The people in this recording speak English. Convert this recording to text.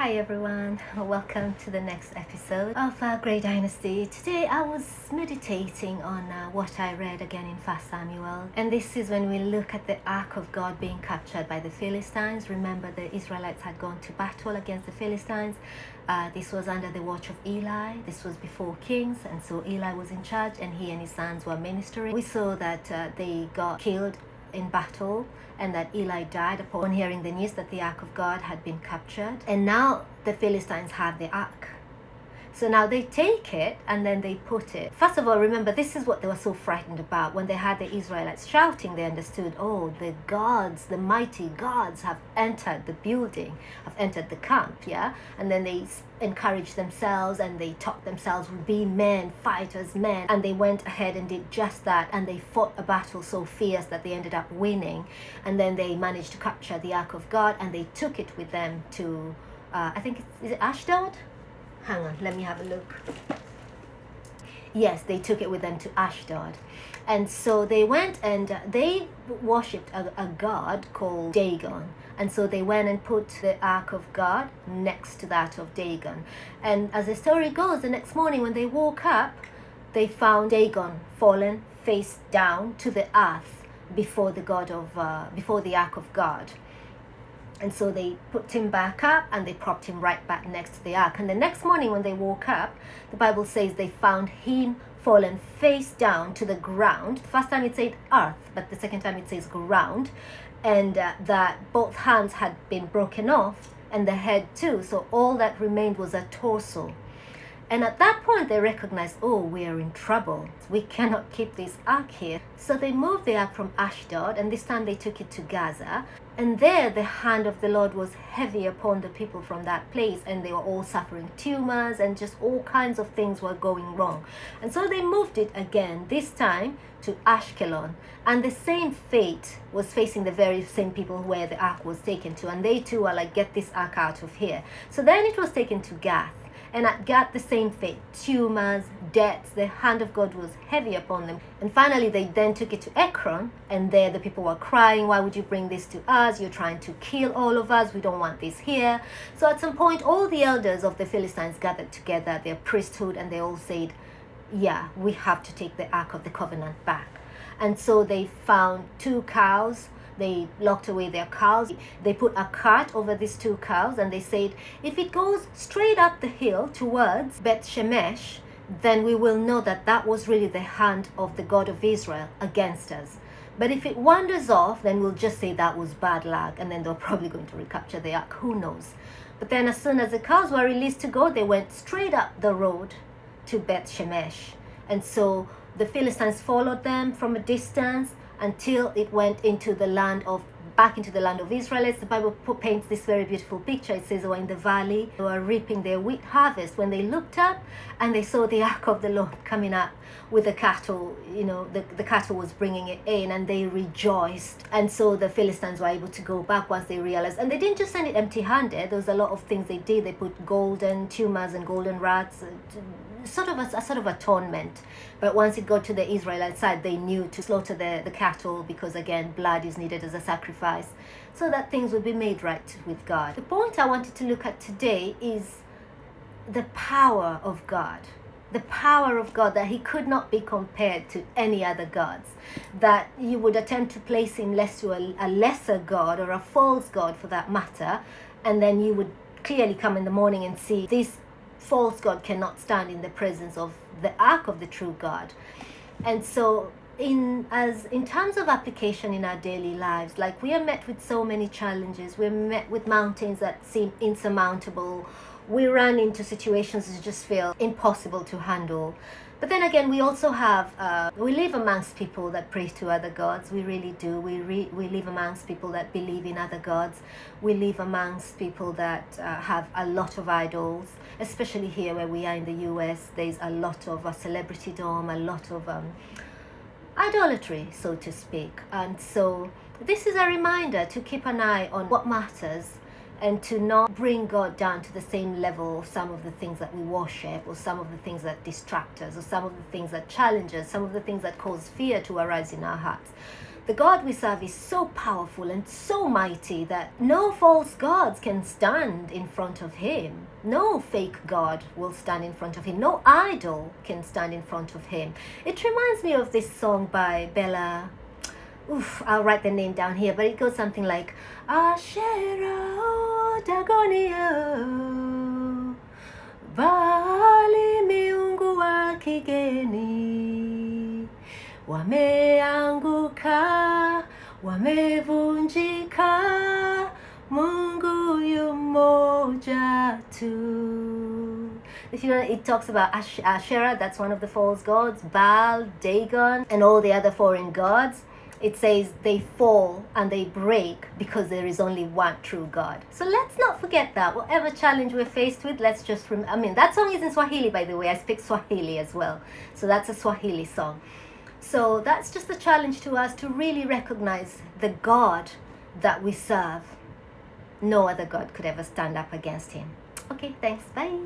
Hi everyone, welcome to the next episode of GreyDynasty. Today I was meditating on what I read again in 1 Samuel, and this is when we look at the Ark of God being captured by the Philistines. Remember, the Israelites had gone to battle against the Philistines. This was under the watch of Eli. This was before kings, and so Eli was in charge and he and his sons were ministering. We saw that they got killed in battle and that Eli died upon hearing the news that the Ark of God had been captured. And now the Philistines have the Ark. So now they take it and then they put it. First of all, remember, this is what they were so frightened about. When they had the Israelites shouting, they understood, oh, the gods, the mighty gods have entered the building, have entered the camp, yeah? And then they encouraged themselves and they taught themselves to be men, fighters, men. And they went ahead and did just that. And they fought a battle so fierce that they ended up winning. And then they managed to capture the Ark of God and they took it with them to, is it Ashdod? Hang on, let me have a look. Yes, they took it with them to Ashdod. And so they went and they worshipped a god called Dagon. And so they went and put the Ark of God next to that of Dagon. And as the story goes, the next morning when they woke up, they found Dagon fallen face down to the earth before the Ark of God. And so they put him back up and they propped him right back next to the ark. And the next morning when they woke up, the Bible says they found him fallen face down to the ground. The first time it said earth, but the second time it says ground. And that both hands had been broken off and the head too. So all that remained was a torso. And at that point, they recognized, oh, we are in trouble. We cannot keep this ark here. So they moved the ark from Ashdod, and this time they took it to Gaza. And there, the hand of the Lord was heavy upon the people from that place, and they were all suffering tumors, and just all kinds of things were going wrong. And so they moved it again, this time to Ashkelon. And the same fate was facing the very same people where the ark was taken to. And they too were like, get this ark out of here. So then it was taken to Gath. And at Gath, the same fate, tumors, deaths, the hand of God was heavy upon them. And finally, they then took it to Ekron, and there the people were crying, why would you bring this to us? You're trying to kill all of us. We don't want this here. So at some point, all the elders of the Philistines gathered together, their priesthood, and they all said, yeah, we have to take the Ark of the Covenant back. And so they found 2 cows. They locked away their cows. They put a cart over these 2 cows and they said, if it goes straight up the hill towards Beth Shemesh, then we will know that that was really the hand of the God of Israel against us. But if it wanders off, then we'll just say that was bad luck, and then they're probably going to recapture the ark. Who knows? But then as soon as the cows were released to go, they went straight up the road to Beth Shemesh. And so the Philistines followed them from a distance until it went back into the land of Israelites. The Bible paints this very beautiful picture. It says they were in the valley, they were reaping their wheat harvest when they looked up and they saw the ark of the Lord coming up with the cattle. The cattle was bringing it in and they rejoiced. And so the Philistines were able to go back once they realized. And they didn't just send it empty-handed. There was a lot of things they did. They put golden tumors and golden rats, sort of atonement. But once it got to the Israelite side, they knew to slaughter the cattle because, again, blood is needed as a sacrifice so that things would be made right with God. The point I wanted to look at today is the power of God. The power of God, that he could not be compared to any other gods, that you would attempt to place him next to a lesser god or a false god for that matter, and then you would clearly come in the morning and see this false god cannot stand in the presence of the ark of the true God. And so in terms of application in our daily lives, like, we are met with so many challenges. We're met with mountains that seem insurmountable. We run into situations that just feel impossible to handle. But then again, we also have, we live amongst people that pray to other gods. We really do. We live amongst people that believe in other gods. We live amongst people that have a lot of idols, especially here where we are in the US. There's a lot of celebritydom, a lot of idolatry, so to speak. And so this is a reminder to keep an eye on what matters and to not bring God down to the same level of some of the things that we worship, or some of the things that distract us, or some of the things that challenge us, some of the things that cause fear to arise in our hearts. The God we serve is so powerful and so mighty that no false gods can stand in front of him. No fake God will stand in front of him. No idol can stand in front of him. It reminds me of this song by Bella. I'll write the name down here, but it goes something like Ashera o Dagonia bali miungu wa kigeni wameanguka, wamevunjika, Mungu yu mmoja tu. If you know, it talks about Asherah, that's one of the false gods, Baal, Dagon, and all the other foreign gods. It says they fall and they break because there is only one true God. So let's not forget that. Whatever challenge we're faced with, let's just that song is in Swahili, by the way. I speak Swahili as well. So that's a Swahili song. So that's just a challenge to us to really recognize the God that we serve. No other God could ever stand up against him. Okay, thanks. Bye.